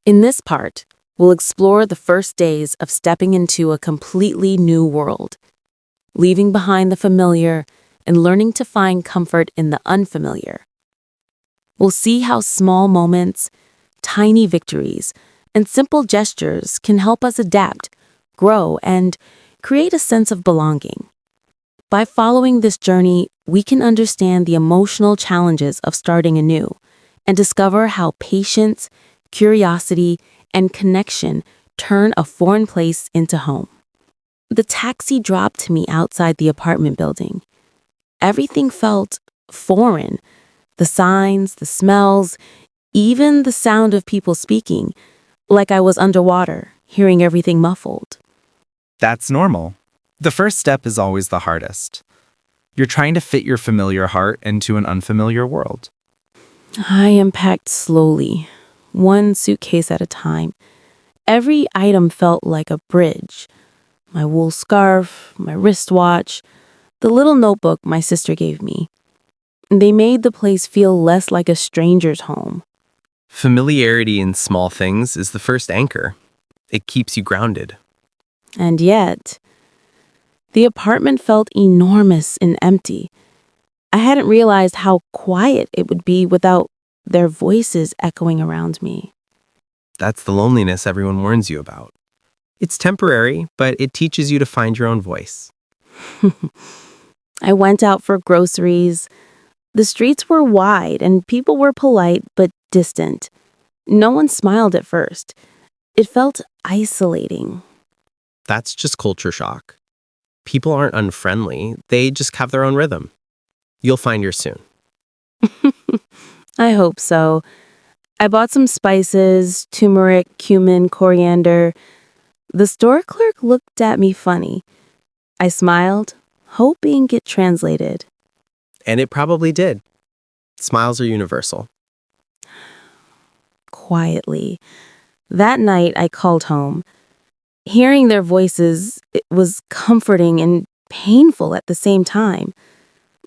In this part, we'll explore the first days of stepping into a completely new world, leaving behind the familiar and learning to find comfort in the unfamiliar. We'll see how small moments, tiny victories, and simple gestures can help us adapt, grow, and create a sense of belonging. By following this journey, we can understand the emotional challenges of starting anew and discover how patience, curiosity, and connection turn a foreign place into home. The taxi dropped me outside the apartment building. Everything felt foreign. The signs, the smells, even the sound of people speaking, like I was underwater, hearing everything muffled. That's normal. The first step is always the hardest. You're trying to fit your familiar heart into an unfamiliar world. I unpacked slowly, one suitcase at a time. Every item felt like a bridge. My wool scarf, my wristwatch, the little notebook my sister gave me. They made the place feel less like a stranger's home. Familiarity in small things is the first anchor. It keeps you grounded. And yet, the apartment felt enormous and empty. I hadn't realized how quiet it would be without their voices echoing around me. That's the loneliness everyone warns you about. It's temporary, but it teaches you to find your own voice. I went out for groceries. The streets were wide and people were polite but distant. No one smiled at first. It felt isolating. That's just culture shock. People aren't unfriendly, they just have their own rhythm. You'll find yours soon. I hope so. I bought some spices, turmeric, cumin, coriander. The store clerk looked at me funny. I smiled, hoping it translated. And it probably did. Smiles are universal. Quietly. That night, I called home. Hearing their voices, it was comforting and painful at the same time.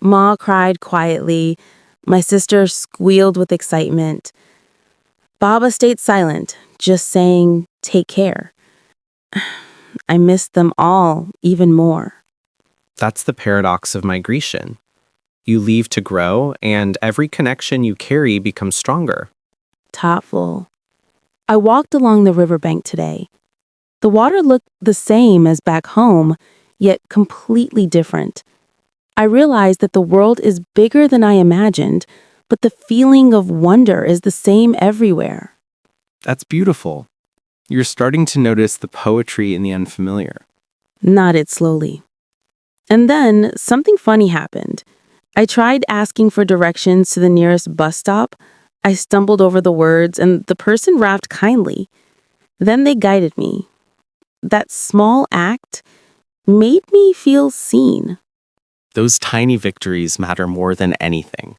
Ma cried quietly. My sister squealed with excitement. Baba stayed silent, just saying, "Take care." I missed them all even more. That's the paradox of migration. You leave to grow, and every connection you carry becomes stronger. Thoughtful. I walked along the riverbank today. The water looked the same as back home, yet completely different. I realized that the world is bigger than I imagined, but the feeling of wonder is the same everywhere. That's beautiful. You're starting to notice the poetry in the unfamiliar. Nodded slowly. And then something funny happened. I tried asking for directions to the nearest bus stop. I stumbled over the words, and the person rapped kindly. Then they guided me. That small act made me feel seen. Those tiny victories matter more than anything.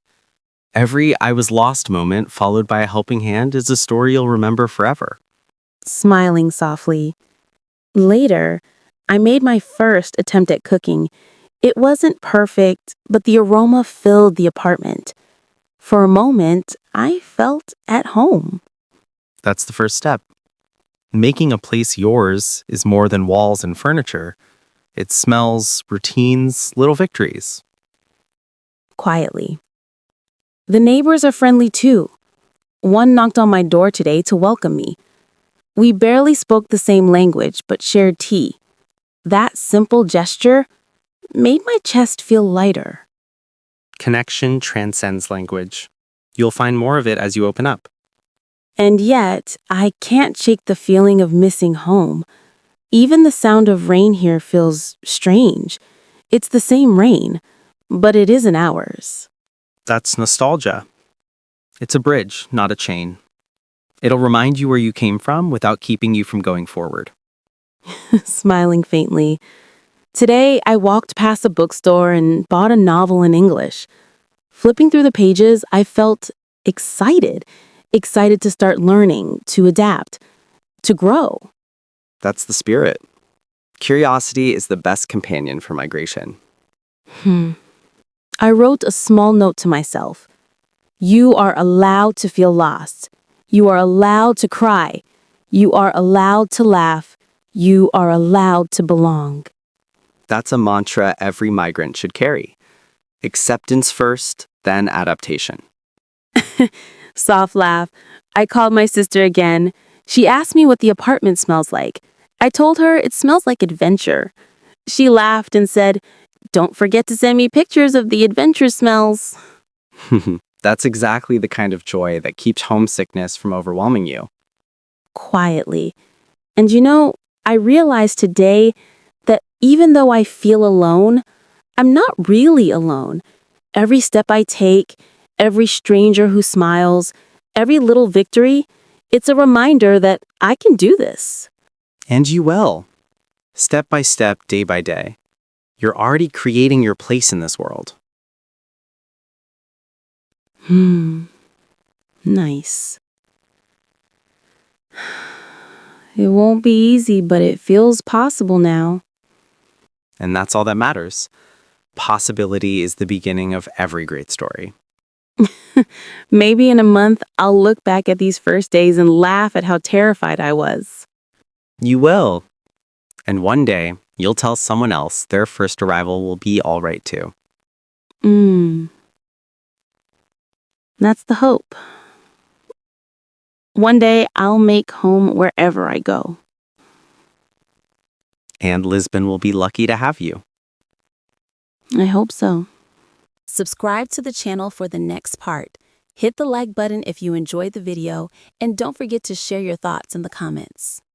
Every I was lost moment followed by a helping hand is a story you'll remember forever. Smiling softly. Later, I made my first attempt at cooking. It wasn't perfect, but the aroma filled the apartment. For a moment, I felt at home. That's the first step. Making a place yours is more than walls and furniture. It smells, routines, little victories. Quietly. The neighbors are friendly too. One knocked on my door today to welcome me. We barely spoke the same language, but shared tea. That simple gesture made my chest feel lighter. Connection transcends language. You'll find more of it as you open up. And yet, I can't shake the feeling of missing home. Even the sound of rain here feels strange. It's the same rain, but it isn't ours. That's nostalgia. It's a bridge, not a chain. It'll remind you where you came from without keeping you from going forward. Smiling faintly. Today, I walked past a bookstore and bought a novel in English. Flipping through the pages, I felt excited. Excited to start learning, to adapt, to grow. That's the spirit. Curiosity is the best companion for migration. I wrote a small note to myself. You are allowed to feel lost. You are allowed to cry. You are allowed to laugh. You are allowed to belong. That's a mantra every migrant should carry. Acceptance first, then adaptation. Soft laugh. I called my sister again. She asked me what the apartment smells like. I told her it smells like adventure. She laughed and said, "Don't forget to send me pictures of the adventure smells." That's exactly the kind of joy that keeps homesickness from overwhelming you. Quietly. And I realized today that even though I feel alone, I'm not really alone. Every step I take, every stranger who smiles, every little victory, it's a reminder that I can do this. And you will. Step by step, day by day. You're already creating your place in this world. Nice. It won't be easy, but it feels possible now. And that's all that matters. Possibility is the beginning of every great story. Maybe in a month, I'll look back at these first days and laugh at how terrified I was. You will. And one day, you'll tell someone else their first arrival will be all right too. That's the hope. One day, I'll make home wherever I go. And Lisbon will be lucky to have you. I hope so. Subscribe to the channel for the next part. Hit the like button if you enjoyed the video, and don't forget to share your thoughts in the comments.